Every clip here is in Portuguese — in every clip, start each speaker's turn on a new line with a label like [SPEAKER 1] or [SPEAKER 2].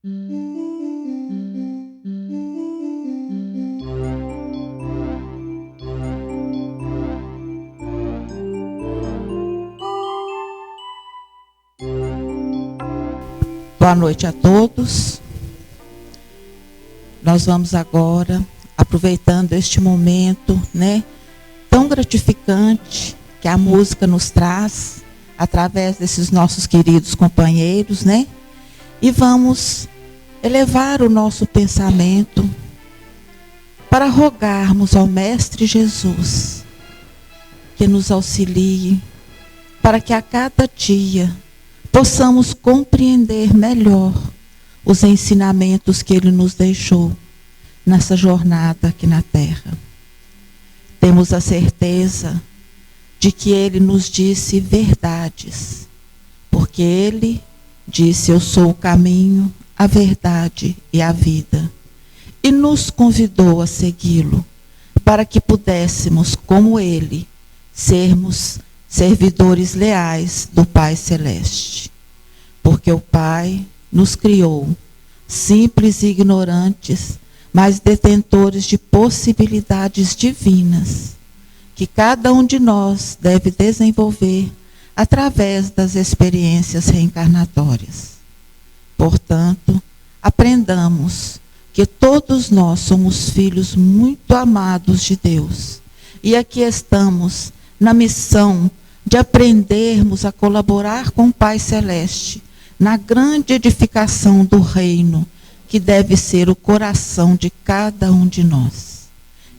[SPEAKER 1] Boa noite a todos. Nós vamos agora, aproveitando este momento, tão gratificante que a música nos traz, através desses nossos queridos companheiros, e vamos elevar o nosso pensamento para rogarmos ao Mestre Jesus que nos auxilie, para que a cada dia possamos compreender melhor os ensinamentos que Ele nos deixou nessa jornada aqui na Terra. Temos a certeza de que Ele nos disse verdades, porque Ele disse: eu sou o caminho, a verdade e a vida. E nos convidou a segui-lo, para que pudéssemos, como Ele, sermos servidores leais do Pai Celeste. Porque o Pai nos criou, simples e ignorantes, mas detentores de possibilidades divinas, que cada um de nós deve desenvolver através das experiências reencarnatórias. Portanto, aprendamos que todos nós somos filhos muito amados de Deus, e aqui estamos na missão de aprendermos a colaborar com o Pai Celeste na grande edificação do reino, que deve ser o coração de cada um de nós.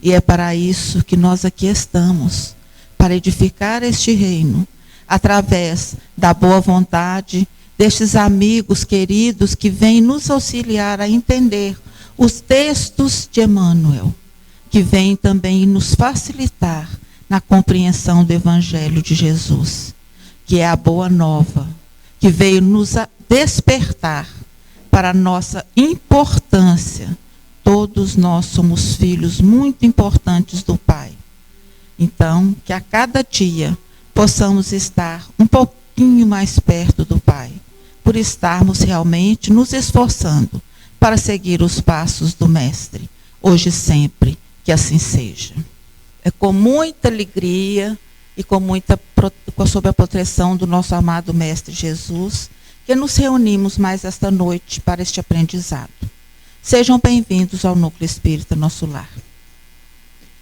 [SPEAKER 1] E é para isso que nós aqui estamos, para edificar este reino, através da boa vontade destes amigos queridos que vêm nos auxiliar a entender os textos de Emmanuel, que vêm também nos facilitar na compreensão do Evangelho de Jesus, que é a boa nova, que veio nos despertar para a nossa importância. Todos nós somos filhos muito importantes do Pai. Então, que a cada dia possamos estar um pouquinho mais perto do Pai, por estarmos realmente nos esforçando para seguir os passos do Mestre, hoje e sempre, que assim seja. É com muita alegria e sob a proteção do nosso amado Mestre Jesus, que nos reunimos mais esta noite para este aprendizado. Sejam bem-vindos ao Núcleo Espírita Nosso Lar.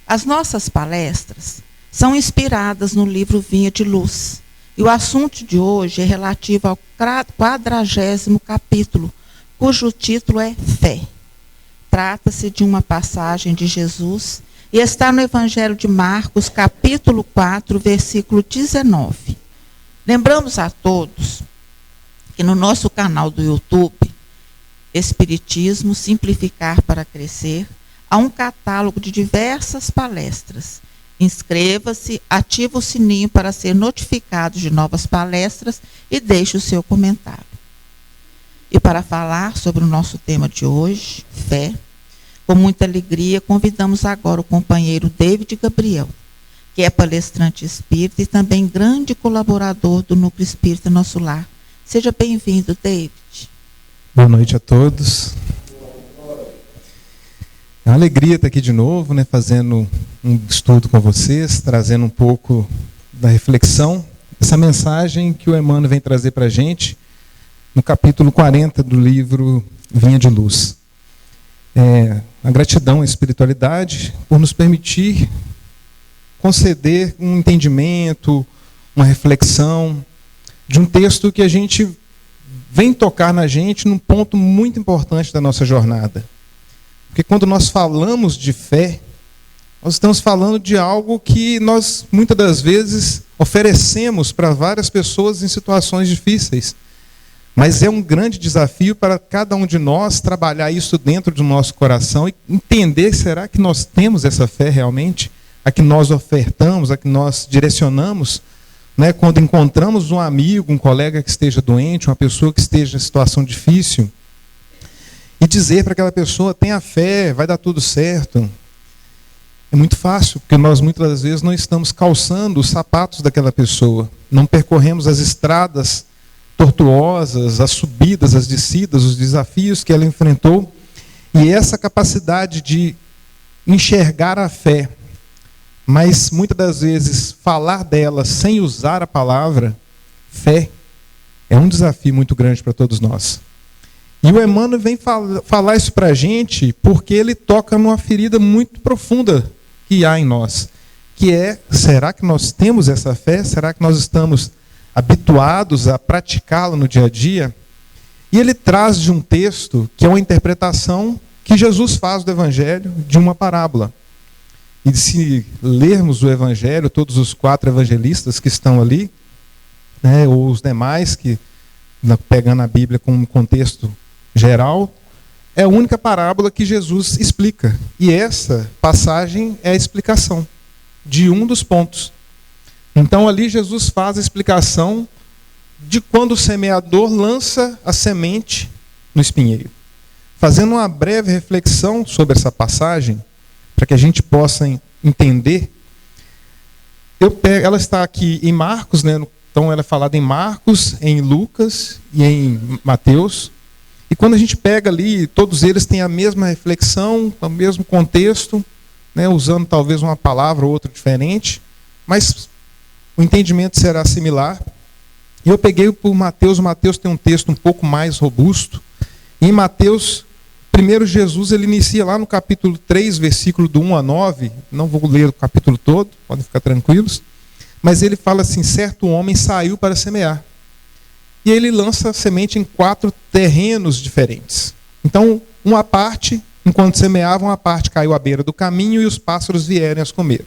[SPEAKER 1] As nossas palestras são inspiradas no livro Vinha de Luz, e o assunto de hoje é relativo ao 40º capítulo, cujo título é Fé. Trata-se de uma passagem de Jesus e está no Evangelho de Marcos, capítulo 4, versículo 19. Lembramos a todos que no nosso canal do YouTube, Espiritismo Simplificar para Crescer, há um catálogo de diversas palestras. Inscreva-se, ative o sininho para ser notificado de novas palestras e deixe o seu comentário. E para falar sobre o nosso tema de hoje, fé, com muita alegria, convidamos agora o companheiro David Gabriel, que é palestrante espírita e também grande colaborador do Núcleo Espírita Nosso Lar. Seja bem-vindo, David.
[SPEAKER 2] Boa noite a todos. É uma alegria estar aqui de novo, fazendo um estudo com vocês, trazendo um pouco da reflexão, essa mensagem que o Emmanuel vem trazer para a gente no capítulo 40 do livro Vinha de Luz. A gratidão à espiritualidade por nos permitir conceder um entendimento, uma reflexão de um texto que a gente vem tocar na gente num ponto muito importante da nossa jornada. Porque quando nós falamos de fé, nós estamos falando de algo que nós, muitas das vezes, oferecemos para várias pessoas em situações difíceis. Mas é um grande desafio para cada um de nós trabalhar isso dentro do nosso coração e entender, será que nós temos essa fé realmente? A que nós ofertamos, a que nós direcionamos? Quando encontramos um amigo, um colega que esteja doente, uma pessoa que esteja em situação difícil, e dizer para aquela pessoa: tenha fé, vai dar tudo certo. É muito fácil, porque nós muitas das vezes não estamos calçando os sapatos daquela pessoa, não percorremos as estradas tortuosas, as subidas, as descidas, os desafios que ela enfrentou. E essa capacidade de enxergar a fé, mas muitas das vezes falar dela sem usar a palavra fé, é um desafio muito grande para todos nós. E o Emmanuel vem falar isso para a gente porque ele toca numa ferida muito profunda que há em nós, que é, será que nós temos essa fé? Será que nós estamos habituados a praticá-la no dia a dia? E ele traz de um texto que é uma interpretação que Jesus faz do Evangelho de uma parábola. E se lermos o Evangelho, todos os 4 evangelistas que estão ali, né, ou os demais, que pegando a Bíblia com um contexto geral, é a única parábola que Jesus explica. E essa passagem é a explicação de um dos pontos. Então ali Jesus faz a explicação de quando o semeador lança a semente no espinheiro. Fazendo uma breve reflexão sobre essa passagem, para que a gente possa entender, ela está aqui em Marcos, né? Então ela é falada em Marcos, em Lucas e em Mateus. E quando a gente pega ali, todos eles têm a mesma reflexão, o mesmo contexto, né? Usando talvez uma palavra ou outra diferente, mas o entendimento será similar. E eu peguei por Mateus. O Mateus tem um texto um pouco mais robusto. E em Mateus, primeiro Jesus ele inicia lá no capítulo 3, versículo do 1 a 9. Não vou ler o capítulo todo, podem ficar tranquilos. Mas ele fala assim: certo homem saiu para semear. E ele lança a semente em 4 terrenos diferentes. Então, uma parte, enquanto semeava, uma parte caiu à beira do caminho e os pássaros vieram as comer.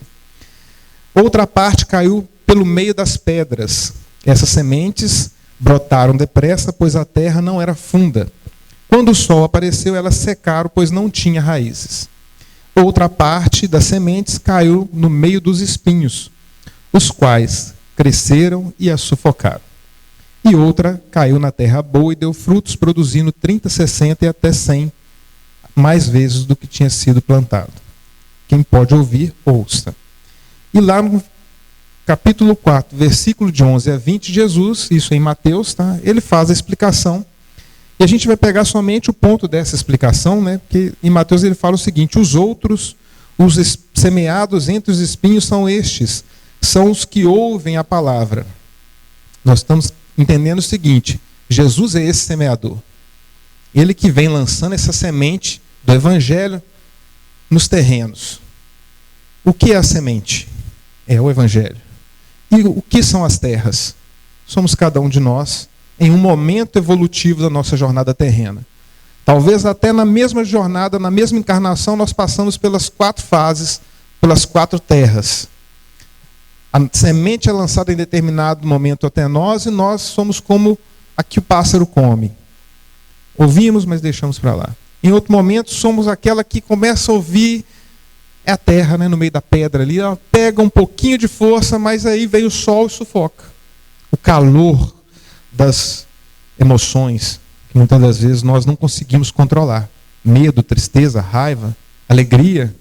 [SPEAKER 2] Outra parte caiu pelo meio das pedras. Essas sementes brotaram depressa, pois a terra não era funda. Quando o sol apareceu, elas secaram, pois não tinha raízes. Outra parte das sementes caiu no meio dos espinhos, os quais cresceram e a sufocaram. E outra caiu na terra boa e deu frutos, produzindo 30, 60 e até 100 mais vezes do que tinha sido plantado. Quem pode ouvir, ouça. E lá no capítulo 4, versículo de 11 a 20, Jesus, isso em Mateus, tá? Ele faz a explicação. E a gente vai pegar somente o ponto dessa explicação, né? Porque em Mateus ele fala o seguinte: os outros, os semeados entre os espinhos são estes, são os que ouvem a palavra. Nós estamos entendendo o seguinte: Jesus é esse semeador. Ele que vem lançando essa semente do Evangelho nos terrenos. O que é a semente? É o Evangelho. E o que são as terras? Somos cada um de nós em um momento evolutivo da nossa jornada terrena. Talvez até na mesma jornada, na mesma encarnação, nós passamos pelas 4 fases, pelas 4 terras. A semente é lançada em determinado momento até nós e nós somos como a que o pássaro come. Ouvimos, mas deixamos para lá. Em outro momento, somos aquela que começa a ouvir, é a terra, né, no meio da pedra ali. Ela pega um pouquinho de força, mas aí vem o sol e sufoca. O calor das emoções, que muitas das vezes nós não conseguimos controlar. Medo, tristeza, raiva, alegria.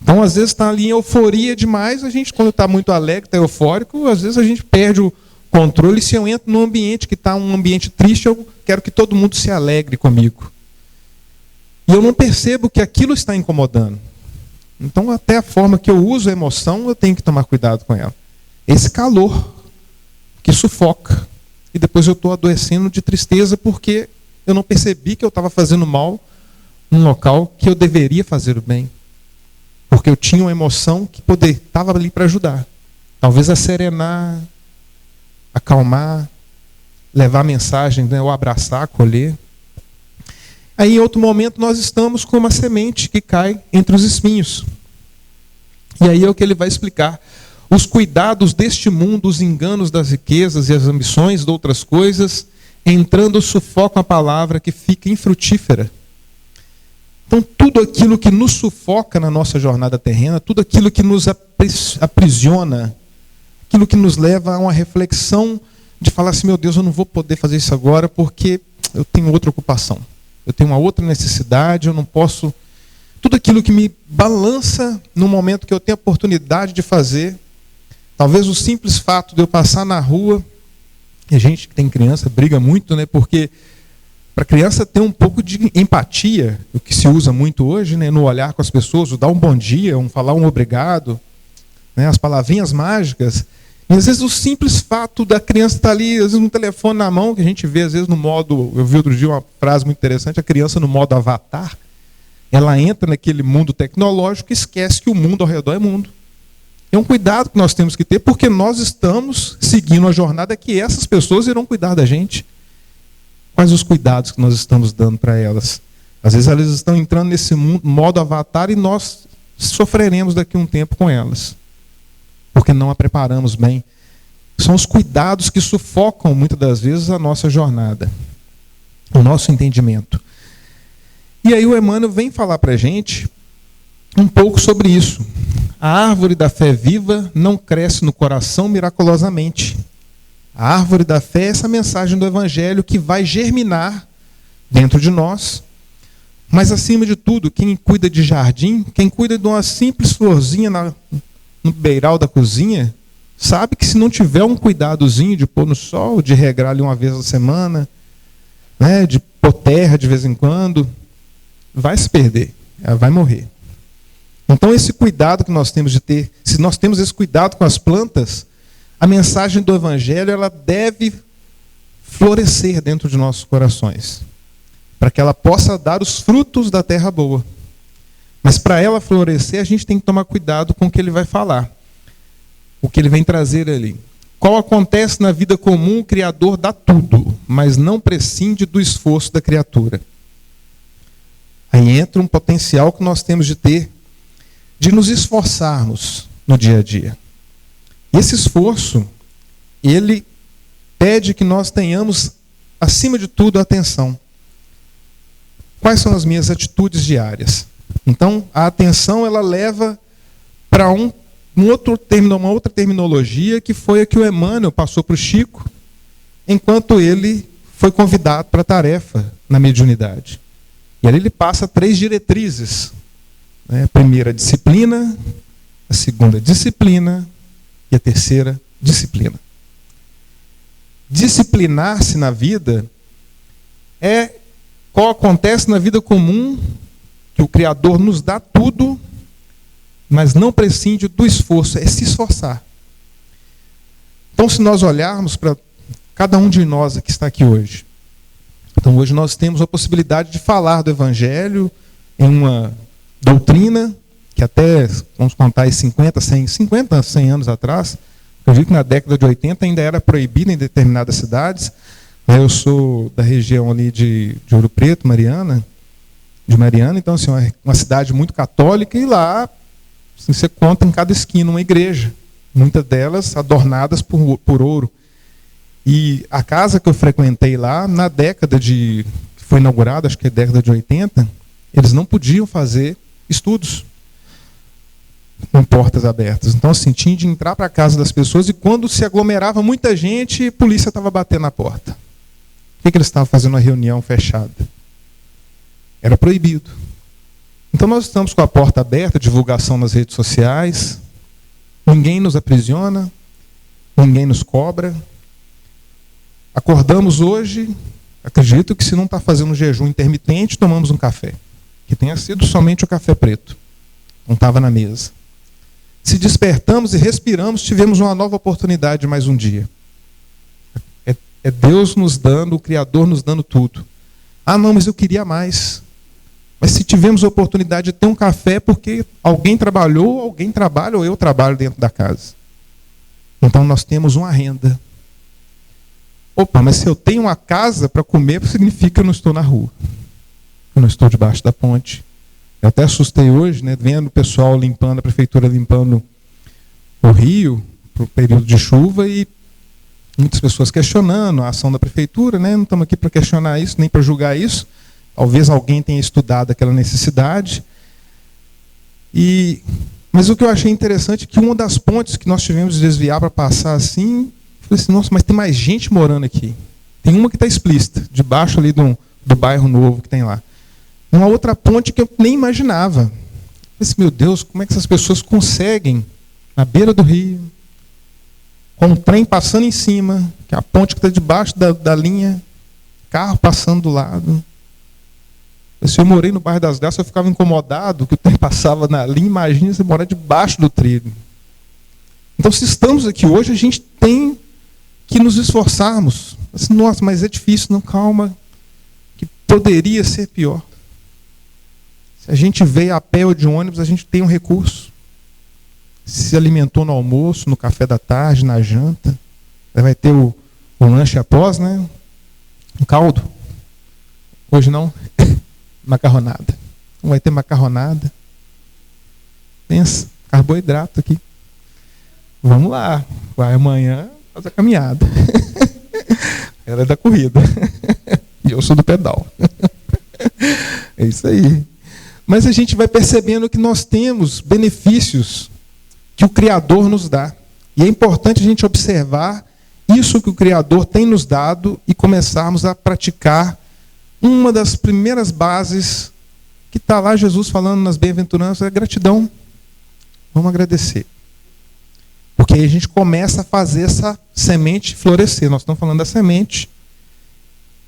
[SPEAKER 2] Então, às vezes, está ali em euforia demais. A gente, quando está muito alegre, está eufórico, às vezes a gente perde o controle. Se eu entro num ambiente que está um ambiente triste, eu quero que todo mundo se alegre comigo. E eu não percebo que aquilo está incomodando. Então, até a forma que eu uso a emoção, eu tenho que tomar cuidado com ela. Esse calor que sufoca. E depois eu estou adoecendo de tristeza porque eu não percebi que eu estava fazendo mal num local que eu deveria fazer o bem. Porque eu tinha uma emoção que estava ali para ajudar. Talvez a serenar, acalmar, levar a mensagem, né, ou abraçar, acolher. Aí em outro momento nós estamos com uma semente que cai entre os espinhos. E aí é o que ele vai explicar. Os cuidados deste mundo, os enganos das riquezas e as ambições de outras coisas, entrando sufocam a palavra que fica infrutífera. Então, tudo aquilo que nos sufoca na nossa jornada terrena, tudo aquilo que nos aprisiona, aquilo que nos leva a uma reflexão de falar assim: meu Deus, eu não vou poder fazer isso agora porque eu tenho outra ocupação, eu tenho uma outra necessidade, eu não posso... Tudo aquilo que me balança no momento que eu tenho a oportunidade de fazer. Talvez o simples fato de eu passar na rua E a gente que tem criança briga muito, né? Porque para a criança ter um pouco de empatia, o que se usa muito hoje, né? No olhar com as pessoas, o dar um bom dia, falar um obrigado, né? As palavrinhas mágicas. E às vezes o simples fato da criança estar ali, às vezes no telefone na mão, que a gente vê às vezes no modo... Eu vi outro dia uma frase muito interessante, a criança no modo avatar, ela entra naquele mundo tecnológico e esquece que o mundo ao redor é mundo. É um cuidado que nós temos que ter, porque nós estamos seguindo a jornada que essas pessoas irão cuidar da gente. Quais os cuidados que nós estamos dando para elas? Às vezes elas estão entrando nesse modo avatar e nós sofreremos daqui a um tempo com elas, porque não a preparamos bem. São os cuidados que sufocam muitas das vezes a nossa jornada, o nosso entendimento. E aí o Emmanuel vem falar para a gente um pouco sobre isso. A árvore da fé viva não cresce no coração miraculosamente. A árvore da fé é essa mensagem do Evangelho que vai germinar dentro de nós. Mas, acima de tudo, quem cuida de jardim, quem cuida de uma simples florzinha no beiral da cozinha, sabe que se não tiver um cuidadozinho de pôr no sol, de regrar ali uma vez a semana, né, de pôr terra de vez em quando, vai se perder, ela vai morrer. Então, esse cuidado que nós temos de ter, se nós temos esse cuidado com as plantas, a mensagem do Evangelho ela deve florescer dentro de nossos corações, para que ela possa dar os frutos da terra boa. Mas para ela florescer, a gente tem que tomar cuidado com o que ele vai falar, o que ele vem trazer ali. Qual acontece na vida comum, o Criador dá tudo, mas não prescinde do esforço da criatura. Aí entra um potencial que nós temos de ter, de nos esforçarmos no dia a dia. E esse esforço, ele pede que nós tenhamos, acima de tudo, atenção. Quais são as minhas atitudes diárias? Então, a atenção, ela leva para uma outra terminologia, que foi a que o Emmanuel passou para o Chico, enquanto ele foi convidado para a tarefa na mediunidade. E ali ele passa 3 diretrizes. A primeira, disciplina. A segunda, disciplina. E a terceira, disciplina. Disciplinar-se na vida é qual acontece na vida comum, que o Criador nos dá tudo, mas não prescinde do esforço, é se esforçar. Então, se nós olharmos para cada um de nós que está aqui hoje, então hoje nós temos a possibilidade de falar do Evangelho em uma doutrina que até, vamos contar, 100 anos atrás, eu vi que na década de 80 ainda era proibida em determinadas cidades. Eu sou da região ali de Ouro Preto, Mariana, então assim, uma cidade muito católica, e lá assim, você conta em cada esquina uma igreja, muitas delas adornadas por ouro. E a casa que eu frequentei lá, na década que foi inaugurada, acho que é década de 80, eles não podiam fazer estudos com portas abertas. Então, assim, tinha de entrar para a casa das pessoas, e quando se aglomerava muita gente, a polícia estava batendo na porta. Por que eles estavam fazendo uma reunião fechada? Era proibido. Então, nós estamos com a porta aberta, divulgação nas redes sociais, ninguém nos aprisiona, ninguém nos cobra. Acordamos hoje, acredito que se não está fazendo um jejum intermitente, tomamos um café, que tenha sido somente o café preto, não estava na mesa. Se despertamos e respiramos, tivemos uma nova oportunidade de mais um dia. É Deus nos dando, o Criador nos dando tudo. Ah, não, mas eu queria mais. Mas se tivemos a oportunidade de ter um café, porque alguém trabalhou, alguém trabalha, ou eu trabalho dentro da casa. Então nós temos uma renda. Opa, mas se eu tenho uma casa para comer, significa que eu não estou na rua. Eu não estou debaixo da ponte. Eu até assustei hoje, né, vendo o pessoal limpando, a prefeitura limpando o rio para o período de chuva, e muitas pessoas questionando a ação da prefeitura, né? Não estamos aqui para questionar isso, nem para julgar isso. Talvez alguém tenha estudado aquela necessidade. Mas o que eu achei interessante é que uma das pontes que nós tivemos de desviar para passar assim, eu falei assim, nossa, mas tem mais gente morando aqui. Tem uma que está explícita, debaixo ali do bairro novo que tem lá. Uma outra ponte que eu nem imaginava. Eu falei assim, meu Deus, como é que essas pessoas conseguem, na beira do rio, com um trem passando em cima, que é a ponte que está debaixo da linha, carro passando do lado. Se eu morei no bairro das Graças, eu ficava incomodado que o trem passava na linha. Imagina você morar debaixo do trilho. Então, se estamos aqui hoje, a gente tem que nos esforçarmos. Assim, nossa, mas é difícil. Não, calma, que poderia ser pior. Se a gente veio a pé ou de ônibus, a gente tem um recurso. Se alimentou no almoço, no café da tarde, na janta. Vai ter o lanche após, né? Um caldo. Hoje não. Macarronada. Não vai ter macarronada. Pensa, carboidrato aqui. Vamos lá. Vai amanhã fazer a caminhada. Ela é da corrida. E eu sou do pedal. É isso aí. Mas a gente vai percebendo que nós temos benefícios que o Criador nos dá. E é importante a gente observar isso que o Criador tem nos dado e começarmos a praticar uma das primeiras bases que está lá Jesus falando nas bem-aventuranças, é a gratidão. Vamos agradecer. Porque aí a gente começa a fazer essa semente florescer. Nós estamos falando da semente.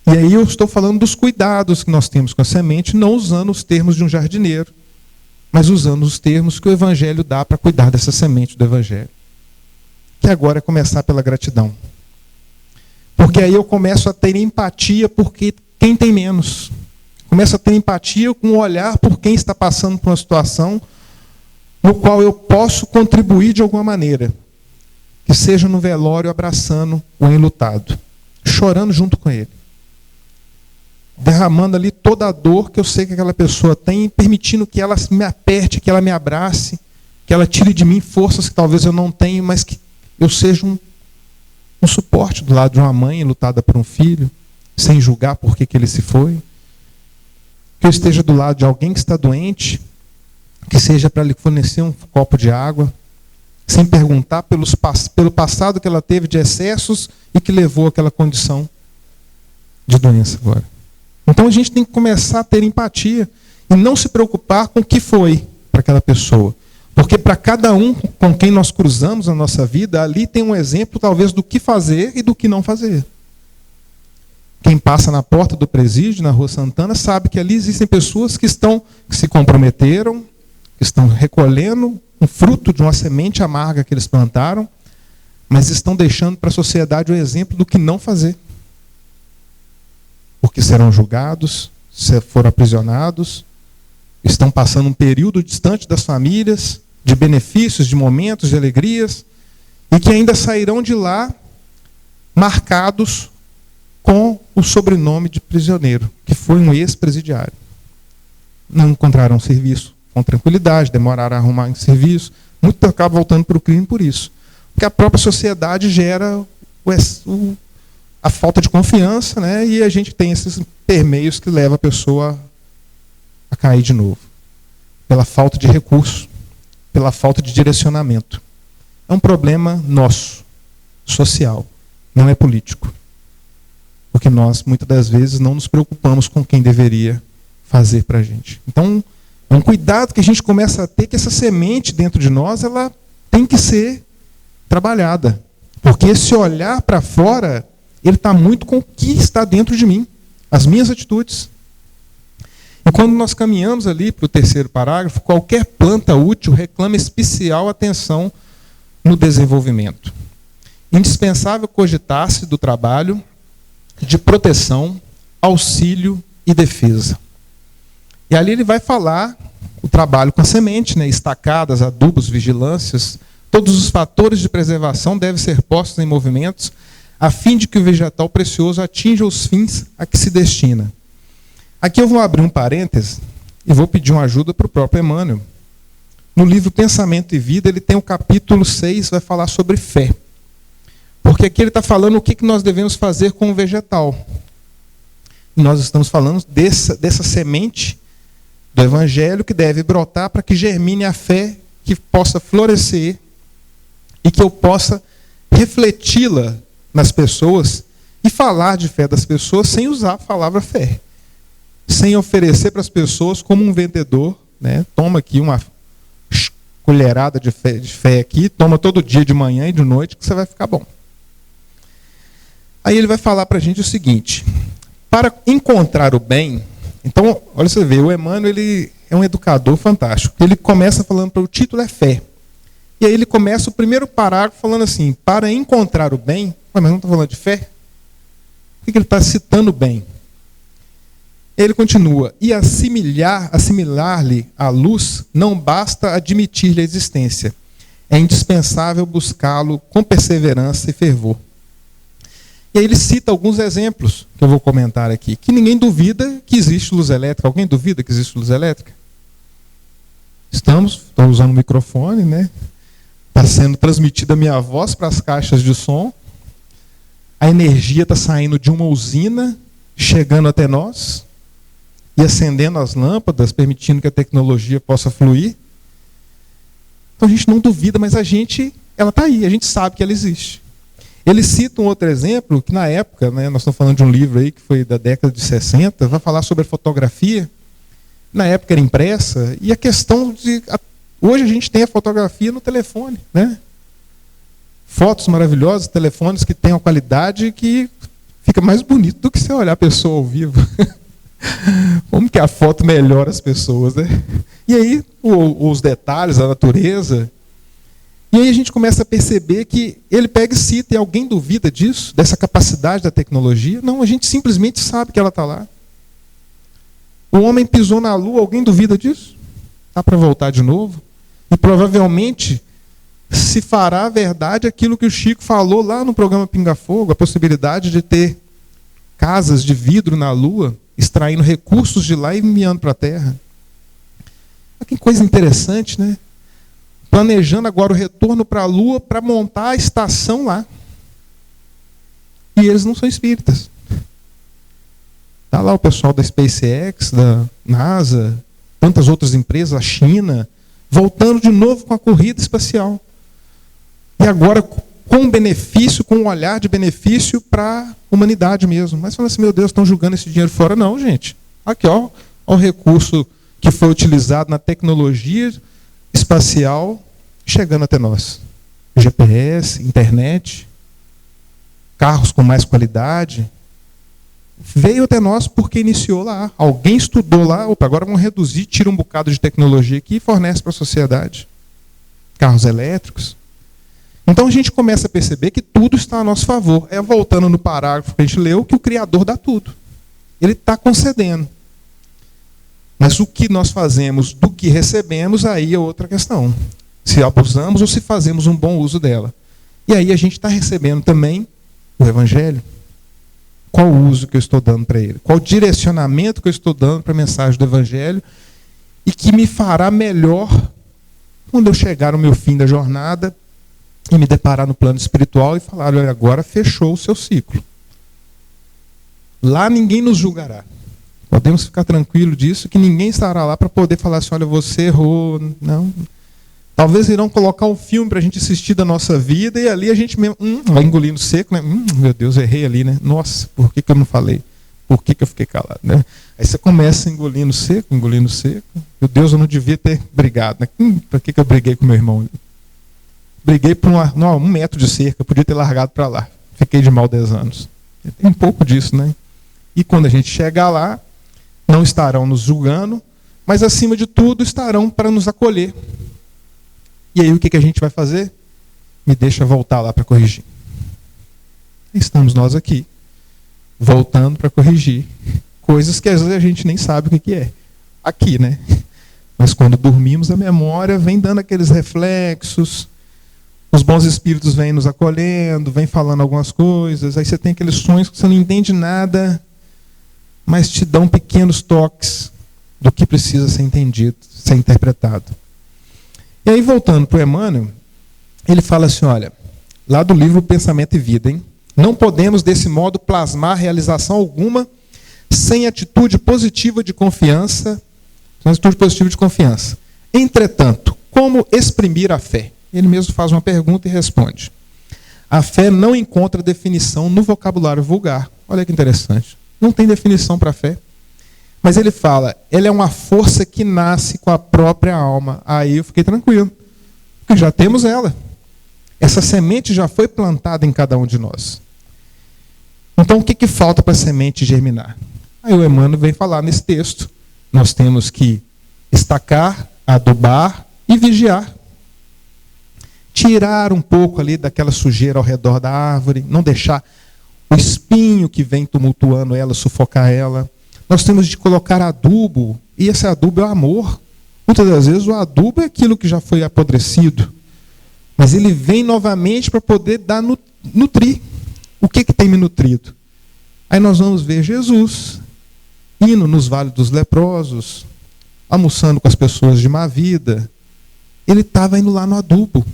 [SPEAKER 2] E aí eu estou falando dos cuidados que nós temos com a semente, não usando os termos de um jardineiro, mas usando os termos que o Evangelho dá para cuidar dessa semente do Evangelho. Que agora é começar pela gratidão. Porque aí eu começo a ter empatia porque quem tem menos. Começo a ter empatia com o olhar por quem está passando por uma situação no qual eu posso contribuir de alguma maneira. Que seja no velório abraçando o enlutado, chorando junto com ele. Derramando ali toda a dor que eu sei que aquela pessoa tem, permitindo que ela me aperte, que ela me abrace, que ela tire de mim forças que talvez eu não tenha, mas que eu seja um suporte do lado de uma mãe lutada por um filho, sem julgar por que ele se foi. Que eu esteja do lado de alguém que está doente, que seja para lhe fornecer um copo de água, sem perguntar pelo passado que ela teve de excessos e que levou àquela condição de doença agora. Então a gente tem que começar a ter empatia e não se preocupar com o que foi para aquela pessoa. Porque para cada um com quem nós cruzamos na nossa vida, ali tem um exemplo talvez do que fazer e do que não fazer. Quem passa na porta do presídio, na Rua Santana, sabe que ali existem pessoas que se comprometeram, que estão recolhendo um fruto de uma semente amarga que eles plantaram, mas estão deixando para a sociedade o exemplo do que não fazer. Porque serão julgados, foram aprisionados, estão passando um período distante das famílias, de benefícios, de momentos, de alegrias, e que ainda sairão de lá marcados com o sobrenome de prisioneiro, que foi um ex-presidiário. Não encontraram serviço com tranquilidade, demoraram a arrumar um serviço, muito acaba voltando para o crime por isso. Porque a própria sociedade gera a falta de confiança, né? E a gente tem esses permeios que levam a pessoa a cair de novo. Pela falta de recurso, pela falta de direcionamento. É um problema nosso, social, não é político. Porque nós, muitas das vezes, não nos preocupamos com quem deveria fazer para a gente. Então, é um cuidado que a gente começa a ter, que essa semente dentro de nós, ela tem que ser trabalhada. Porque esse olhar para fora, ele está muito com o que está dentro de mim, as minhas atitudes. E quando nós caminhamos ali para o terceiro parágrafo, qualquer planta útil reclama especial atenção no desenvolvimento. Indispensável cogitar-se do trabalho de proteção, auxílio e defesa. E ali ele vai falar o trabalho com a semente, né? Estacadas, adubos, vigilâncias, todos os fatores de preservação devem ser postos em movimentos a fim de que o vegetal precioso atinja os fins a que se destina. Aqui eu vou abrir um parêntese e vou pedir uma ajuda para o próprio Emmanuel. No livro Pensamento e Vida, ele tem o capítulo 6, vai falar sobre fé. Porque aqui ele está falando o que nós devemos fazer com o vegetal. E nós estamos falando dessa semente do Evangelho que deve brotar para que germine a fé, que possa florescer e que eu possa refleti-la nas pessoas e falar de fé das pessoas sem usar a palavra fé. Sem oferecer para as pessoas como um vendedor, né? Toma aqui uma colherada de fé aqui, toma todo dia de manhã e de noite que você vai ficar bom. Aí ele vai falar para a gente o seguinte: para encontrar o bem. Então, olha você vê, o Emmanuel ele é um educador fantástico. Ele começa falando para o título é fé. E aí ele começa o primeiro parágrafo falando assim: para encontrar o bem. Mas não está falando de fé? Por que ele está citando o bem? Ele continua: e assimilar-lhe a luz, não basta admitir-lhe a existência. É indispensável buscá-lo com perseverança e fervor. E aí ele cita alguns exemplos que eu vou comentar aqui, que ninguém duvida que existe luz elétrica. Alguém duvida que existe luz elétrica? Estou usando o microfone, né? Está sendo transmitida a minha voz para as caixas de som. A energia está saindo de uma usina, chegando até nós, e acendendo as lâmpadas, permitindo que a tecnologia possa fluir. Então a gente não duvida, mas ela está aí, a gente sabe que ela existe. Ele cita um outro exemplo, que na época, né, nós estamos falando de um livro aí que foi da década de 60, vai falar sobre a fotografia. Na época era impressa, e a questão de... Hoje a gente tem a fotografia no telefone, né? Fotos maravilhosas, telefones que têm uma qualidade que fica mais bonito do que você olhar a pessoa ao vivo. Como que a foto melhora as pessoas, né? E aí, os detalhes, a natureza... E aí a gente começa a perceber que ele pega e cita, e alguém duvida disso, dessa capacidade da tecnologia? Não, a gente simplesmente sabe que ela está lá. O homem pisou na Lua, alguém duvida disso? Dá para voltar de novo? E provavelmente se fará verdade aquilo que o Chico falou lá no programa Pinga Fogo, a possibilidade de ter casas de vidro na Lua, extraindo recursos de lá e enviando para a Terra. Olha que coisa interessante, né? Planejando agora o retorno para a Lua para montar a estação lá. E eles não são espíritas. Está lá o pessoal da SpaceX, da NASA, tantas outras empresas, a China, voltando de novo com a corrida espacial. E agora com benefício, com um olhar de benefício para a humanidade mesmo. Mas falando assim, meu Deus, estão jogando esse dinheiro fora? Não, gente. Aqui, ó o recurso que foi utilizado na tecnologia espacial chegando até nós. GPS, internet, carros com mais qualidade. Veio até nós porque iniciou lá. Alguém estudou lá, opa, agora vamos reduzir, tira um bocado de tecnologia aqui e fornece para a sociedade. Carros elétricos. Então a gente começa a perceber que tudo está a nosso favor. É voltando no parágrafo que a gente leu, que o Criador dá tudo. Ele está concedendo. Mas o que nós fazemos do que recebemos, aí é outra questão. Se abusamos ou se fazemos um bom uso dela. E aí a gente está recebendo também o Evangelho. Qual o uso que eu estou dando para ele? Qual o direcionamento que eu estou dando para a mensagem do Evangelho? E que me fará melhor quando eu chegar no meu fim da jornada e me deparar no plano espiritual e falar, olha, agora fechou o seu ciclo. Lá ninguém nos julgará. Podemos ficar tranquilos disso, que ninguém estará lá para poder falar assim, olha, você errou. Não. Talvez irão colocar um filme para a gente assistir da nossa vida e ali a gente mesmo vai engolindo seco, né? Meu Deus, errei ali, né? Nossa, por que eu não falei? Por que eu fiquei calado, né? Aí você começa engolindo seco. Meu Deus, eu não devia ter brigado, né? Por que eu briguei com meu irmão? Briguei por 1 metro de cerca, podia ter largado para lá. Fiquei de mal 10 anos. Tem um pouco disso, né? E quando a gente chegar lá, não estarão nos julgando, mas acima de tudo estarão para nos acolher. E aí o que a gente vai fazer? Me deixa voltar lá para corrigir. Estamos nós aqui, voltando para corrigir coisas que às vezes a gente nem sabe o que é. Aqui, né? Mas quando dormimos, a memória vem dando aqueles reflexos, os bons espíritos vêm nos acolhendo, vêm falando algumas coisas, aí você tem aqueles sonhos que você não entende nada, mas te dão pequenos toques do que precisa ser entendido, ser interpretado. E aí, voltando para o Emmanuel, ele fala assim, olha, lá do livro Pensamento e Vida, hein? Não podemos, desse modo, plasmar realização alguma sem atitude positiva de confiança. Entretanto, como exprimir a fé? Ele mesmo faz uma pergunta e responde. A fé não encontra definição no vocabulário vulgar. Olha que interessante. Não tem definição para a fé. Mas ele fala, ela é uma força que nasce com a própria alma. Aí eu fiquei tranquilo, porque já temos ela. Essa semente já foi plantada em cada um de nós. Então, o que falta para a semente germinar? Aí o Emmanuel vem falar nesse texto. Nós temos que estacar, adubar e vigiar. Tirar um pouco ali daquela sujeira ao redor da árvore, não deixar o espinho que vem tumultuando ela, sufocar ela. Nós temos de colocar adubo, e esse adubo é o amor. Muitas das vezes o adubo é aquilo que já foi apodrecido, mas ele vem novamente para poder nutrir. O que tem me nutrido? Aí nós vamos ver Jesus indo nos vales dos leprosos, almoçando com as pessoas de má vida. Ele estava indo lá no adubo.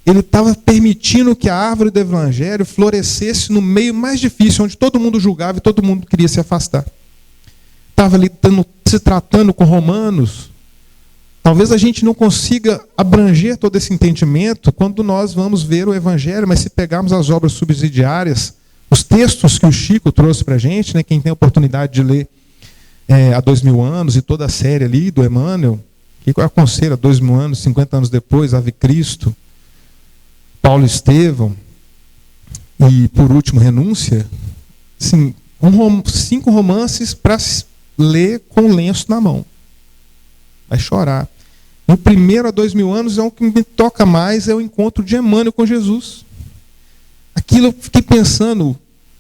[SPEAKER 2] Ele estava permitindo que a árvore do evangelho florescesse no meio mais difícil, onde todo mundo julgava e todo mundo queria se afastar. Estava ali se tratando com romanos. Talvez a gente não consiga abranger todo esse entendimento quando nós vamos ver o evangelho, mas se pegarmos as obras subsidiárias, os textos que o Chico trouxe para a gente, né, quem tem a oportunidade de ler há 2000 anos e toda a série ali do Emmanuel, que eu aconselho há 2000 anos, 50 anos depois, Ave Cristo, Paulo Estevão e, por último, Renúncia, assim, 5 romances para ler com o lenço na mão. Vai chorar. O primeiro há 2000 anos é o que me toca mais, é o encontro de Emmanuel com Jesus. Aquilo eu fiquei pensando,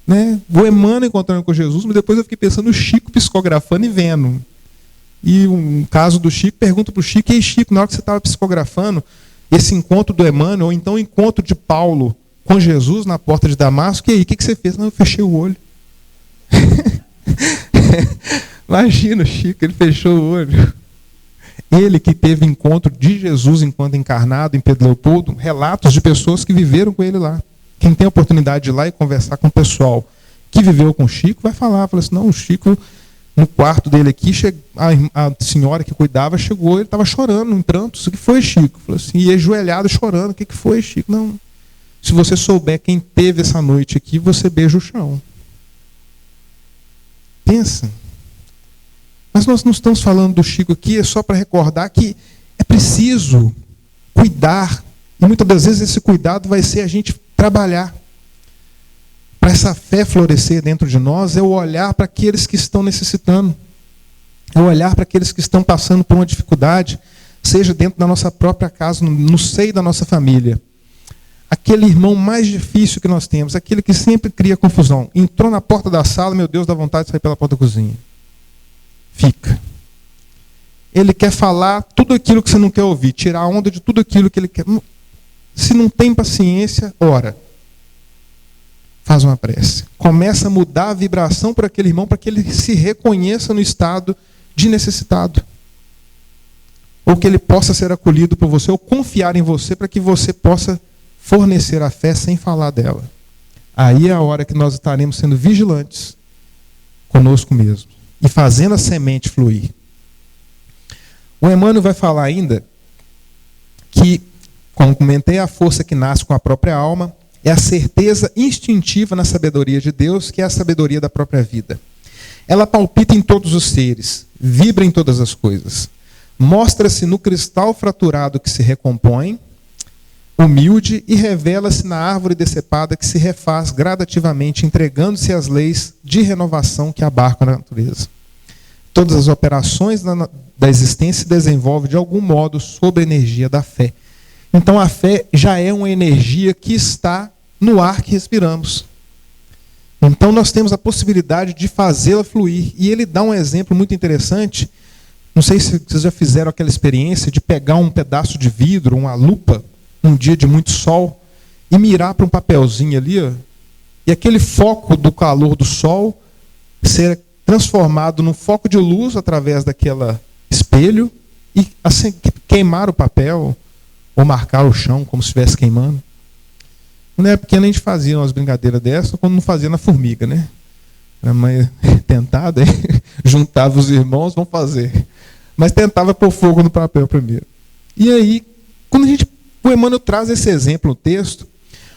[SPEAKER 2] né, o Emmanuel encontrando com Jesus, mas depois eu fiquei pensando o Chico psicografando e vendo. E um caso do Chico, pergunta para o Chico, ei Chico, na hora que você estava psicografando, esse encontro do Emmanuel, ou então o encontro de Paulo com Jesus na porta de Damasco, e aí, o que você fez? Não, eu fechei o olho. Imagina o Chico, ele fechou o olho. Ele que teve encontro de Jesus enquanto encarnado em Pedro Leopoldo, relatos de pessoas que viveram com ele lá. Quem tem a oportunidade de ir lá e conversar com o pessoal que viveu com o Chico, vai falar assim, não, o Chico, no quarto dele aqui, a senhora que cuidava chegou, ele estava chorando, em prantos. O que foi, Chico? Falou assim, e ajoelhado chorando. O que foi, Chico? Não, se você souber quem teve essa noite aqui, você beija o chão. Pensa. Mas nós não estamos falando do Chico aqui, é só para recordar que é preciso cuidar. E muitas das vezes esse cuidado vai ser a gente trabalhar. Para essa fé florescer dentro de nós, é o olhar para aqueles que estão necessitando. É o olhar para aqueles que estão passando por uma dificuldade, seja dentro da nossa própria casa, no seio da nossa família. Aquele irmão mais difícil que nós temos, aquele que sempre cria confusão. Entrou na porta da sala, meu Deus, dá vontade de sair pela porta da cozinha. Fica. Ele quer falar tudo aquilo que você não quer ouvir, tirar a onda de tudo aquilo que ele quer. Se não tem paciência, ora. Faz uma prece. Começa a mudar a vibração para aquele irmão, para que ele se reconheça no estado de necessitado. Ou que ele possa ser acolhido por você, ou confiar em você, para que você possa fornecer a fé sem falar dela. Aí é a hora que nós estaremos sendo vigilantes conosco mesmo. E fazendo a semente fluir. O Emmanuel vai falar ainda que, como comentei, a força que nasce com a própria alma é a certeza instintiva na sabedoria de Deus, que é a sabedoria da própria vida. Ela palpita em todos os seres, vibra em todas as coisas. Mostra-se no cristal fraturado que se recompõe, humilde, e revela-se na árvore decepada que se refaz gradativamente, entregando-se às leis de renovação que abarcam a natureza. Todas as operações da existência se desenvolvem de algum modo sob a energia da fé. Então a fé já é uma energia que está no ar que respiramos. Então nós temos a possibilidade de fazê-la fluir. E ele dá um exemplo muito interessante. Não sei se vocês já fizeram aquela experiência de pegar um pedaço de vidro, uma lupa, um dia de muito sol, e mirar para um papelzinho ali, ó, e aquele foco do calor do sol ser transformado num foco de luz através daquele espelho e assim, queimar o papel ou marcar o chão como se estivesse queimando. Quando era pequeno a gente fazia umas brincadeiras dessas, quando não fazia na formiga, né? A mãe tentada, juntava os irmãos, vamos fazer. Mas tentava pôr fogo no papel primeiro. E aí, quando o Emmanuel traz esse exemplo no texto,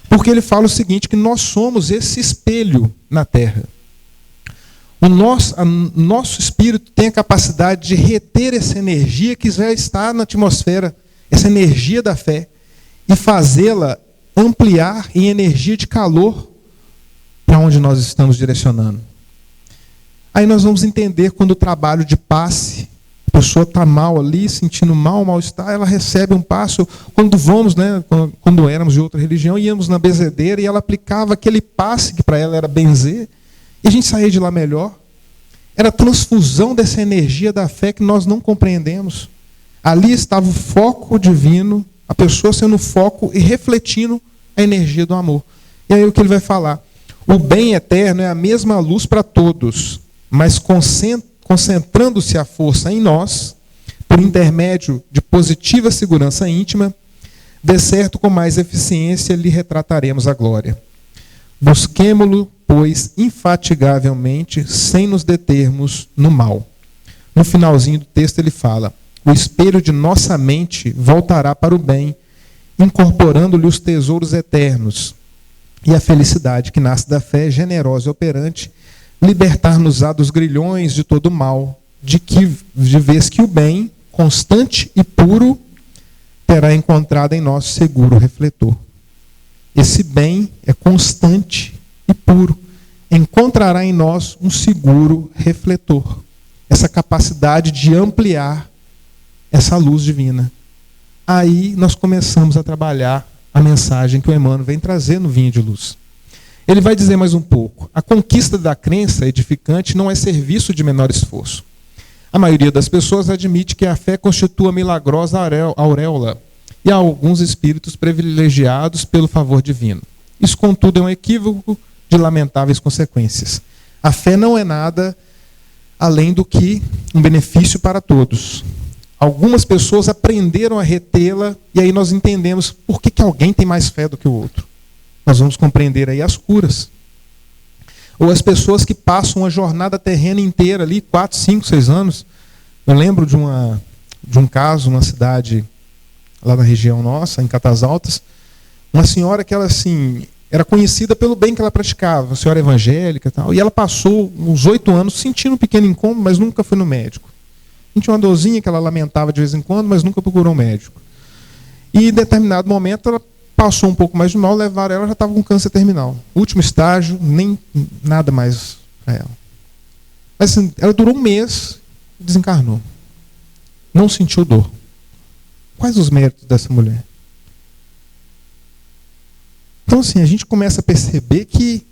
[SPEAKER 2] porque ele fala o seguinte, que nós somos esse espelho na Terra. O nosso espírito tem a capacidade de reter essa energia que já está na atmosfera, essa energia da fé, e fazê-la ampliar em energia de calor para onde nós estamos direcionando. Aí nós vamos entender quando o trabalho de passe, a pessoa está mal ali, sentindo mal-estar, ela recebe um passo. Quando vamos, quando éramos de outra religião, íamos na benzedeira e ela aplicava aquele passe que para ela era benzer, e a gente saía de lá melhor. Era a transfusão dessa energia da fé que nós não compreendemos. Ali estava o foco divino, a pessoa sendo o foco e refletindo a energia do amor. E aí o que ele vai falar? O bem eterno é a mesma luz para todos, mas concentrando-se a força em nós, por intermédio de positiva segurança íntima, de certo com mais eficiência lhe retrataremos a glória. Busquemo-lo, pois, infatigavelmente, sem nos determos no mal. No finalzinho do texto ele fala: o espelho de nossa mente voltará para o bem, incorporando-lhe os tesouros eternos, e a felicidade que nasce da fé generosa e operante, libertar-nos-á dos grilhões de todo mal, de vez que o bem, constante e puro, terá encontrado em nós seguro refletor. Esse bem é constante e puro. Encontrará em nós um seguro refletor. Essa capacidade de ampliar essa luz divina. Aí nós começamos a trabalhar a mensagem que o Emmanuel vem trazer no Vinho de Luz. Ele vai dizer mais um pouco. A conquista da crença edificante não é serviço de menor esforço. A maioria das pessoas admite que a fé constitua a milagrosa auréola e há alguns espíritos privilegiados pelo favor divino. Isso, contudo, é um equívoco de lamentáveis consequências. A fé não é nada além do que um benefício para todos. Algumas pessoas aprenderam a retê-la e aí nós entendemos por que alguém tem mais fé do que o outro. Nós vamos compreender aí as curas. Ou as pessoas que passam uma jornada terrena inteira ali, 4, 5, 6 anos. Eu lembro de um caso, numa cidade lá na região nossa, em Catas Altas, uma senhora que ela assim, era conhecida pelo bem que ela praticava, uma senhora evangélica e tal, e ela passou uns 8 anos sentindo um pequeno incômodo, mas nunca foi no médico. Tinha uma dorzinha que ela lamentava de vez em quando, mas nunca procurou um médico. E em determinado momento ela passou um pouco mais de mal, levaram ela, já estava com câncer terminal. Último estágio, nem nada mais para ela. Mas assim, ela durou 1 mês e desencarnou. Não sentiu dor. Quais os méritos dessa mulher? Então, assim, a gente começa a perceber que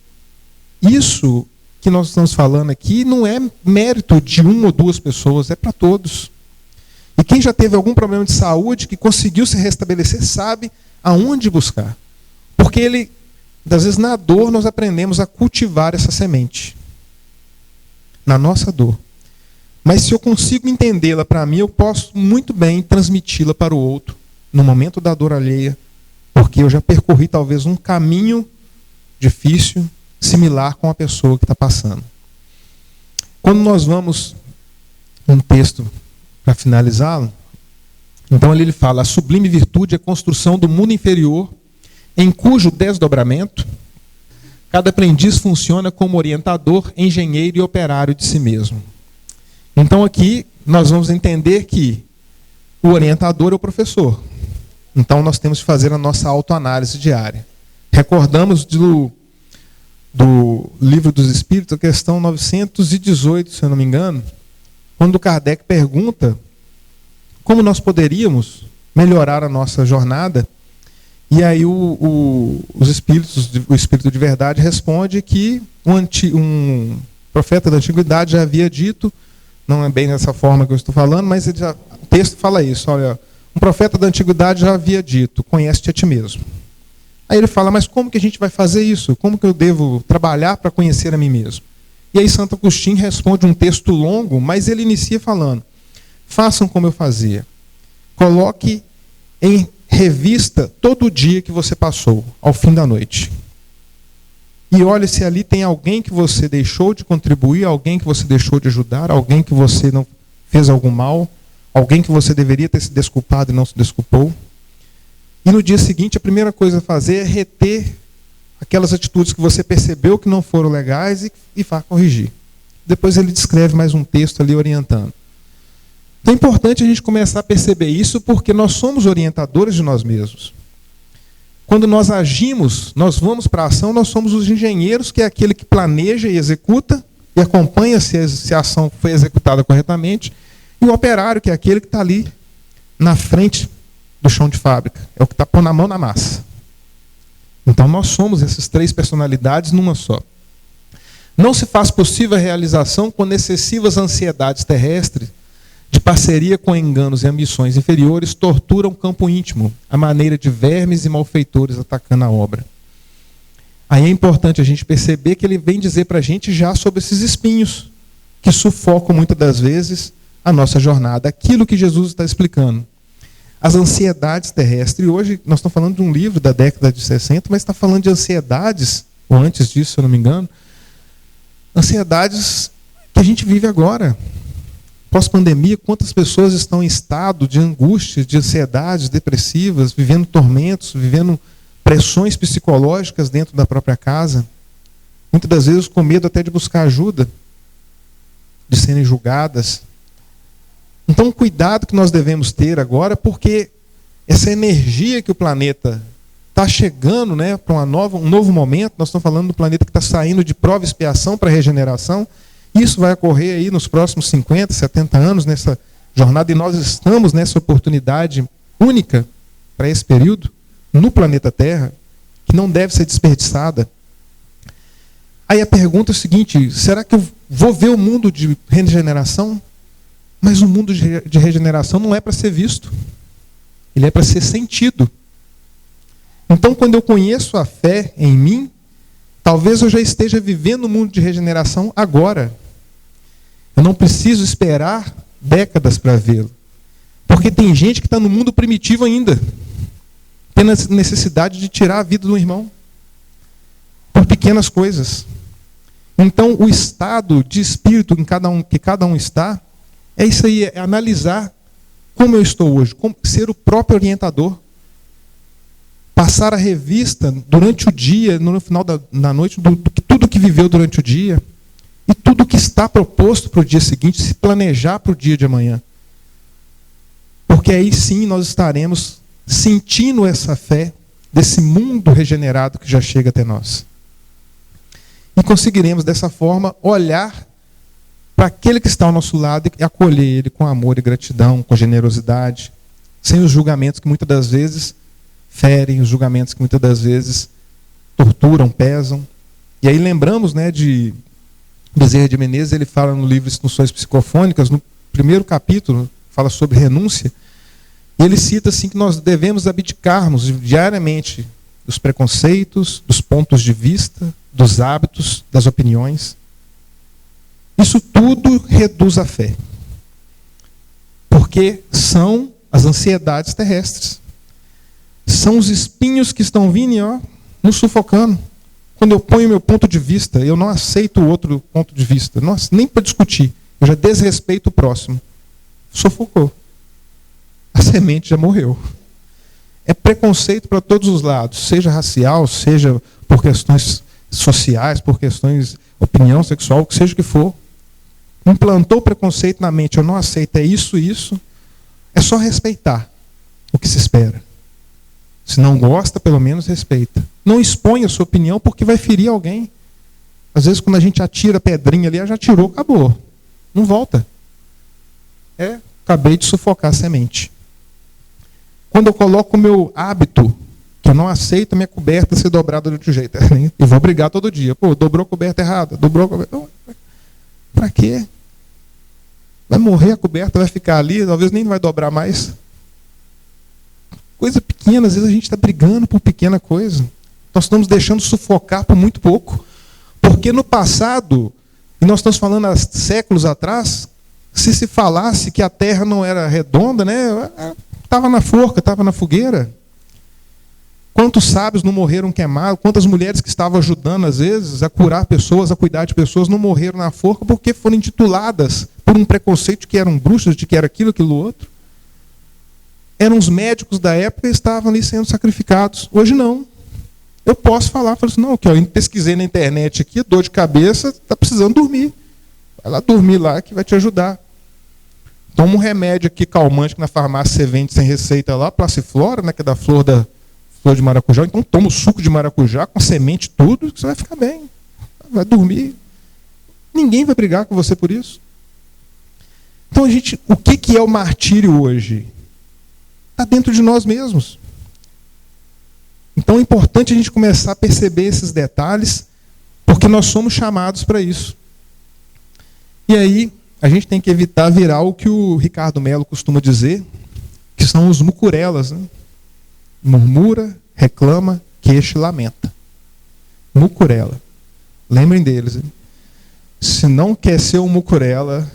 [SPEAKER 2] isso que nós estamos falando aqui não é mérito de 1 ou 2 pessoas, é para todos. E quem já teve algum problema de saúde, que conseguiu se restabelecer, sabe aonde buscar. Porque às vezes na dor nós aprendemos a cultivar essa semente. Na nossa dor. Mas se eu consigo entendê-la para mim, eu posso muito bem transmiti-la para o outro, no momento da dor alheia, porque eu já percorri talvez um caminho difícil, similar com a pessoa que está passando. Quando nós vamos, um texto para finalizá-lo, então ali ele fala: a sublime virtude é a construção do mundo inferior, em cujo desdobramento cada aprendiz funciona como orientador, engenheiro e operário de si mesmo. Então aqui nós vamos entender que o orientador é o professor. Então nós temos que fazer a nossa autoanálise diária. Recordamos do Livro dos Espíritos, a questão 918, se eu não me engano, quando Kardec pergunta como nós poderíamos melhorar a nossa jornada, e aí o Espírito de Verdade responde que um profeta da Antiguidade já havia dito, não é bem dessa forma que eu estou falando, mas o texto fala isso, olha, um profeta da Antiguidade já havia dito: conhece-te a ti mesmo. Aí ele fala: mas como que a gente vai fazer isso? Como que eu devo trabalhar para conhecer a mim mesmo? E aí Santo Agostinho responde um texto longo, mas ele inicia falando: façam como eu fazia. Coloque em revista todo o dia que você passou, ao fim da noite. E olhe se ali tem alguém que você deixou de contribuir, alguém que você deixou de ajudar, alguém que você não fez algum mal, alguém que você deveria ter se desculpado e não se desculpou. E no dia seguinte, a primeira coisa a fazer é reter aquelas atitudes que você percebeu que não foram legais e vá corrigir. Depois ele descreve mais um texto ali orientando. Então é importante a gente começar a perceber isso, porque nós somos orientadores de nós mesmos. Quando nós agimos, nós vamos para a ação, nós somos os engenheiros, que é aquele que planeja e executa, e acompanha se a ação foi executada corretamente, e o operário, que é aquele que está ali na frente do chão de fábrica, é o que está pondo a mão na massa. Então nós somos essas três personalidades numa só. Não se faz possível a realização quando excessivas ansiedades terrestres, de parceria com enganos e ambições inferiores, torturam o campo íntimo, à maneira de vermes e malfeitores atacando a obra. Aí é importante a gente perceber que ele vem dizer para a gente já sobre esses espinhos, que sufocam muitas das vezes a nossa jornada. Aquilo que Jesus está explicando. As ansiedades terrestres. E hoje nós estamos falando de um livro da década de 60, mas está falando de ansiedades, ou antes disso, se eu não me engano, ansiedades que a gente vive agora. Pós-pandemia, quantas pessoas estão em estado de angústia, de ansiedades depressivas, vivendo tormentos, vivendo pressões psicológicas dentro da própria casa, muitas das vezes com medo até de buscar ajuda, de serem julgadas. Então, cuidado que nós devemos ter agora, porque essa energia que o planeta está chegando, né, para um novo momento, nós estamos falando do planeta que está saindo de prova e expiação para regeneração. Isso vai ocorrer aí nos próximos 50, 70 anos, nessa jornada, e nós estamos nessa oportunidade única para esse período, no planeta Terra, que não deve ser desperdiçada. Aí a pergunta é o seguinte: será que eu vou ver o mundo de regeneração? Mas o mundo de regeneração não é para ser visto, ele é para ser sentido. Então, quando eu conheço a fé em mim, talvez eu já esteja vivendo o mundo de regeneração agora. Eu não preciso esperar décadas para vê-lo. Porque tem gente que está no mundo primitivo ainda, tendo a necessidade de tirar a vida do irmão, por pequenas coisas. Então, o estado de espírito que cada um está, é isso aí, é analisar como eu estou hoje, como ser o próprio orientador. Passar a revista durante o dia, no final da noite, tudo que viveu durante o dia, e tudo que está proposto para o dia seguinte, se planejar para o dia de amanhã. Porque aí sim nós estaremos sentindo essa fé desse mundo regenerado que já chega até nós. E conseguiremos, dessa forma, olhar para aquele que está ao nosso lado e acolher ele com amor e gratidão, com generosidade, sem os julgamentos que muitas das vezes ferem, os julgamentos que muitas das vezes torturam, pesam. E aí lembramos, né, de Bezerra de Menezes, ele fala no livro Instruções Psicofônicas, no primeiro capítulo, fala sobre renúncia, e ele cita assim que nós devemos abdicarmos diariamente dos preconceitos, dos pontos de vista, dos hábitos, das opiniões. Isso tudo reduz a fé. Porque são as ansiedades terrestres. São os espinhos que estão vindo e nos sufocando. Quando eu ponho meu ponto de vista, eu não aceito o outro ponto de vista. Nossa, nem para discutir. Eu já desrespeito o próximo. Sufocou. A semente já morreu. É preconceito para todos os lados. Seja racial, seja por questões sociais, por questões opinião sexual, seja o que for. Implantou preconceito na mente, eu não aceito, é isso, isso. É só respeitar o que se espera. Se não gosta, pelo menos respeita. Não expõe a sua opinião porque vai ferir alguém. Às vezes, quando a gente atira a pedrinha ali, já tirou, acabou. Não volta. Acabei de sufocar a semente. Quando eu coloco o meu hábito, que eu não aceito a minha coberta ser dobrada de outro jeito, eu vou brigar todo dia. Pô, dobrou a coberta errada, dobrou a coberta. Para quê? Vai morrer a coberta, vai ficar ali, talvez nem vai dobrar mais. Coisa pequena, às vezes a gente está brigando por pequena coisa. Nós estamos deixando sufocar por muito pouco. Porque no passado, e nós estamos falando há séculos atrás, se falasse que a terra não era redonda, né, estava na forca, estava na fogueira. Quantos sábios não morreram queimados? Quantas mulheres que estavam ajudando, às vezes, a curar pessoas, a cuidar de pessoas, não morreram na forca porque foram intituladas por um preconceito de que eram bruxas, de que era aquilo, aquilo outro. Eram os médicos da época e estavam ali sendo sacrificados. Hoje não. Eu posso falar, assim, não, eu pesquisei na internet aqui, dor de cabeça, está precisando dormir. Vai lá dormir lá que vai te ajudar. Toma um remédio aqui calmante que na farmácia você vende sem receita lá, Passiflora, né, que é da flor flor de maracujá, então toma o suco de maracujá com semente, tudo, que você vai ficar bem. Vai dormir. Ninguém vai brigar com você por isso. Então, o que é o martírio hoje? Está dentro de nós mesmos. Então é importante a gente começar a perceber esses detalhes, porque nós somos chamados para isso. E aí, a gente tem que evitar virar o que o Ricardo Melo costuma dizer, que são os mucurelas, né? Murmura, reclama, queixa e lamenta. Mucurela. Lembrem deles. Hein? Se não quer ser um mucurela,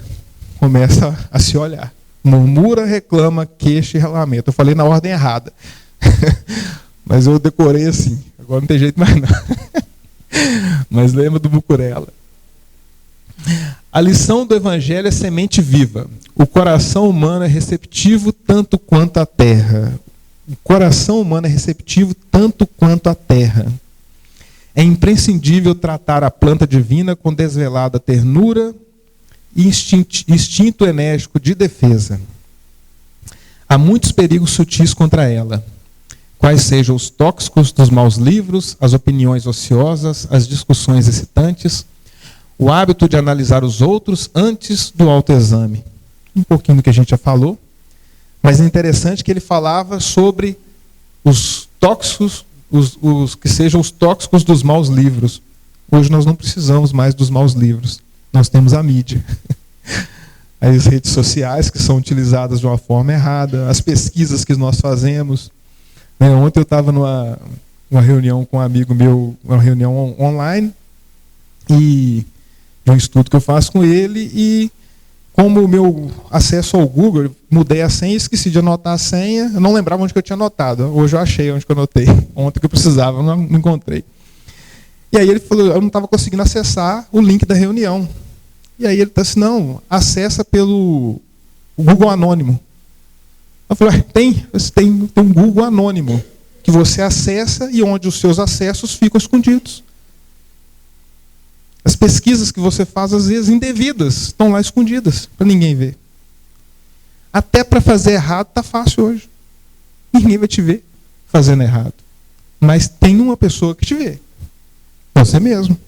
[SPEAKER 2] começa a se olhar. Murmura, reclama, queixa e lamenta. Eu falei na ordem errada. Mas eu decorei assim. Agora não tem jeito mais não. Mas lembra do mucurela. A lição do Evangelho é semente viva. O coração humano é receptivo tanto quanto a terra. O coração humano é receptivo tanto quanto a terra. É imprescindível tratar a planta divina com desvelada ternura e instinto enérgico de defesa. Há muitos perigos sutis contra ela, quais sejam os tóxicos dos maus livros, as opiniões ociosas, as discussões excitantes, o hábito de analisar os outros antes do autoexame. Um pouquinho do que a gente já falou, mas é interessante que ele falava sobre os tóxicos, os que sejam os tóxicos dos maus livros. Hoje nós não precisamos mais dos maus livros, nós temos a mídia. As redes sociais que são utilizadas de uma forma errada, as pesquisas que nós fazemos. Ontem eu estava numa reunião com um amigo meu, uma reunião online, e um estudo que eu faço com ele, e como o meu acesso ao Google, eu mudei a senha e esqueci de anotar a senha, eu não lembrava onde que eu tinha anotado, hoje eu achei onde que eu anotei, ontem que eu precisava, não encontrei. E aí ele falou, eu não estava conseguindo acessar o link da reunião. E aí ele disse, não, acessa pelo Google Anônimo. Eu falei, tem um Google Anônimo, que você acessa e onde os seus acessos ficam escondidos. As pesquisas que você faz, às vezes, indevidas, estão lá escondidas, para ninguém ver. Até para fazer errado está fácil hoje. Ninguém vai te ver fazendo errado. Mas tem uma pessoa que te vê. Você mesmo.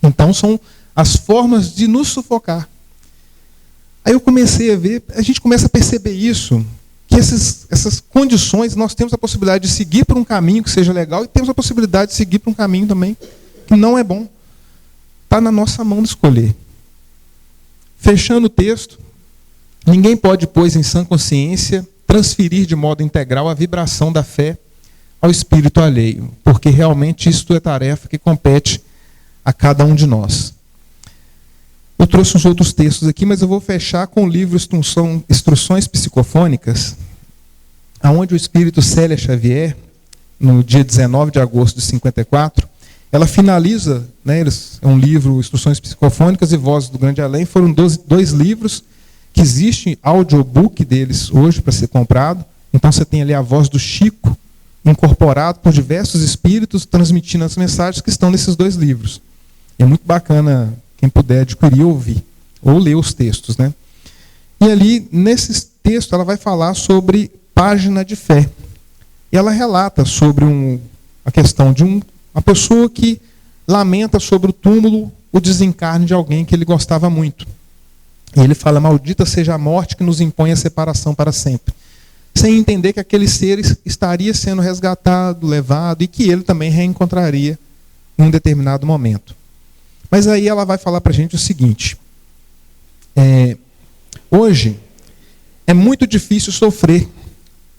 [SPEAKER 2] Então são as formas de nos sufocar. Aí eu comecei a ver, a gente começa a perceber isso, que essas condições, nós temos a possibilidade de seguir por um caminho que seja legal, e temos a possibilidade de seguir por um caminho também que não é bom. Está na nossa mão de escolher. Fechando o texto, ninguém pode, pois, em sã consciência, transferir de modo integral a vibração da fé ao espírito alheio, porque realmente isto é tarefa que compete a cada um de nós. Eu trouxe uns outros textos aqui, mas eu vou fechar com o livro Instruções Psicofônicas, onde o espírito Célia Xavier, no dia 19 de agosto de 54, ela finaliza, né, é um livro, Instruções Psicofônicas e Vozes do Grande Além, foram dois livros que existe audiobook deles hoje para ser comprado. Então você tem ali a voz do Chico, incorporado por diversos espíritos, transmitindo as mensagens que estão nesses dois livros. É muito bacana quem puder adquirir ou ouvir, ou ler os textos, né? E ali, nesse texto, ela vai falar sobre página de fé. E ela relata sobre a questão de uma pessoa que lamenta sobre o túmulo, o desencarne de alguém que ele gostava muito. E ele fala, maldita seja a morte que nos impõe a separação para sempre. Sem entender que aquele ser estaria sendo resgatado, levado, e que ele também reencontraria em um determinado momento. Mas aí ela vai falar para a gente o seguinte, hoje é muito difícil sofrer,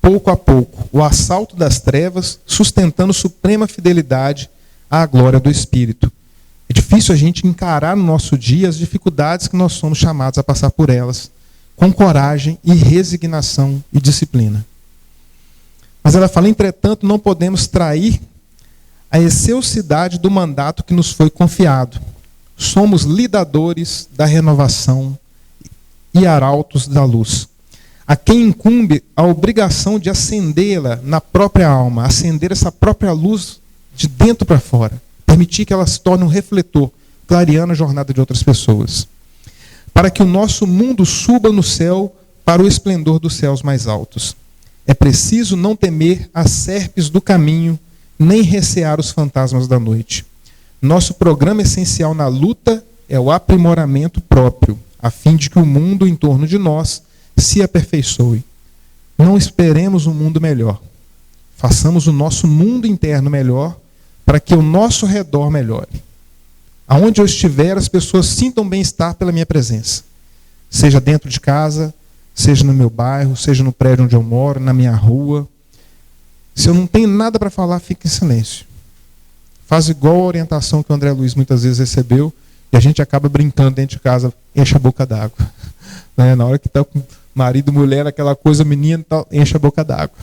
[SPEAKER 2] pouco a pouco, o assalto das trevas, sustentando suprema fidelidade à glória do Espírito. É difícil a gente encarar no nosso dia as dificuldades que nós somos chamados a passar por elas, com coragem e resignação e disciplina. Mas ela fala, entretanto, não podemos trair a excelsidade do mandato que nos foi confiado. Somos lidadores da renovação e arautos da luz. A quem incumbe a obrigação de acendê-la na própria alma, acender essa própria luz de dentro para fora, permitir que ela se torne um refletor, clareando a jornada de outras pessoas. Para que o nosso mundo suba no céu para o esplendor dos céus mais altos. É preciso não temer as serpes do caminho, nem recear os fantasmas da noite. Nosso programa essencial na luta é o aprimoramento próprio, a fim de que o mundo em torno de nós se aperfeiçoe. Não esperemos um mundo melhor. Façamos o nosso mundo interno melhor para que o nosso redor melhore. Aonde eu estiver, as pessoas sintam bem-estar pela minha presença. Seja dentro de casa, seja no meu bairro, seja no prédio onde eu moro, na minha rua. Se eu não tenho nada para falar, fique em silêncio. Faz igual a orientação que o André Luiz muitas vezes recebeu e a gente acaba brincando dentro de casa, enche a boca d'água. Né? Na hora que está com marido, mulher, aquela coisa, menino, tal, enche a boca d'água.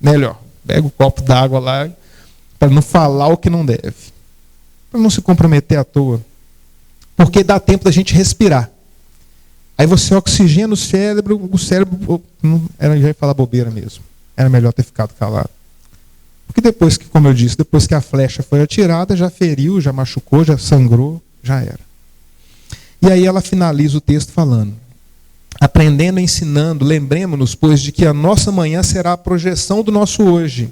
[SPEAKER 2] Melhor, pega o copo d'água lá para não falar o que não deve. Para não se comprometer à toa. Porque dá tempo da gente respirar. Aí você oxigena o cérebro já ia falar bobeira mesmo. Era melhor ter ficado calado. Porque depois que, como eu disse, depois que a flecha foi atirada, já feriu, já machucou, já sangrou, já era. E aí ela finaliza o texto falando: aprendendo e ensinando, lembremos-nos, pois, de que a nossa manhã será a projeção do nosso hoje,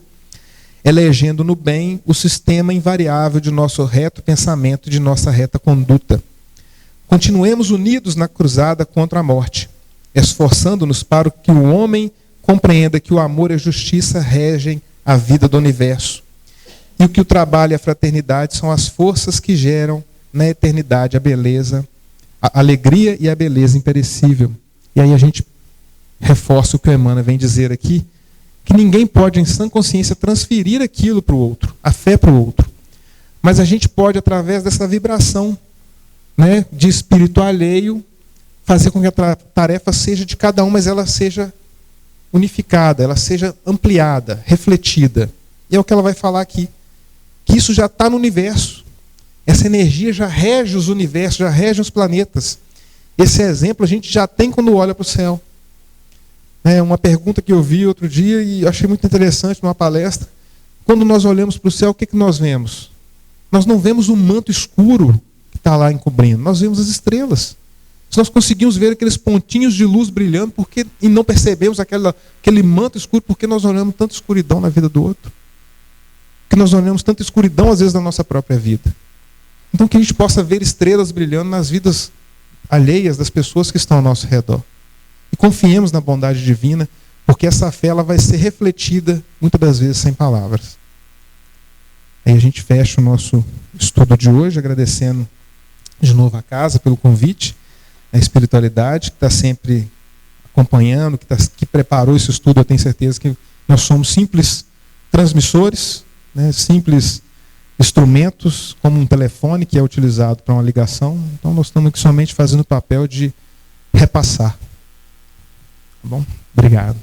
[SPEAKER 2] elegendo no bem o sistema invariável de nosso reto pensamento e de nossa reta conduta. Continuemos unidos na cruzada contra a morte, esforçando-nos para que o homem compreenda que o amor e a justiça regem a vida do universo, e que o trabalho e a fraternidade são as forças que geram na eternidade a beleza, a alegria e a beleza imperecível. E aí a gente reforça o que o Emmanuel vem dizer aqui, que ninguém pode em sã consciência transferir aquilo para o outro, a fé para o outro. Mas a gente pode, através dessa vibração, né, de espírito alheio, fazer com que a tarefa seja de cada um, mas ela seja unificada, ela seja ampliada, refletida. E é o que ela vai falar aqui, que isso já está no universo. Essa energia já rege os universos, já rege os planetas. Esse exemplo a gente já tem quando olha para o céu. É uma pergunta que eu vi outro dia e achei muito interessante numa palestra. Quando nós olhamos para o céu, o que nós vemos? Nós não vemos um manto escuro que está lá encobrindo, nós vemos as estrelas. Se nós conseguimos ver aqueles pontinhos de luz brilhando e não percebemos aquele manto escuro, porque nós olhamos tanta escuridão na vida do outro? Que nós olhamos tanta escuridão às vezes na nossa própria vida. Então que a gente possa ver estrelas brilhando nas vidas alheias das pessoas que estão ao nosso redor. E confiemos na bondade divina, porque essa fé ela vai ser refletida muitas das vezes sem palavras. Aí a gente fecha o nosso estudo de hoje, agradecendo de novo a casa pelo convite, a espiritualidade que está sempre acompanhando, que preparou esse estudo. Eu tenho certeza que nós somos simples transmissores, né, simples instrumentos, como um telefone que é utilizado para uma ligação. Então nós estamos aqui somente fazendo o papel de repassar. Tá bom? Obrigado.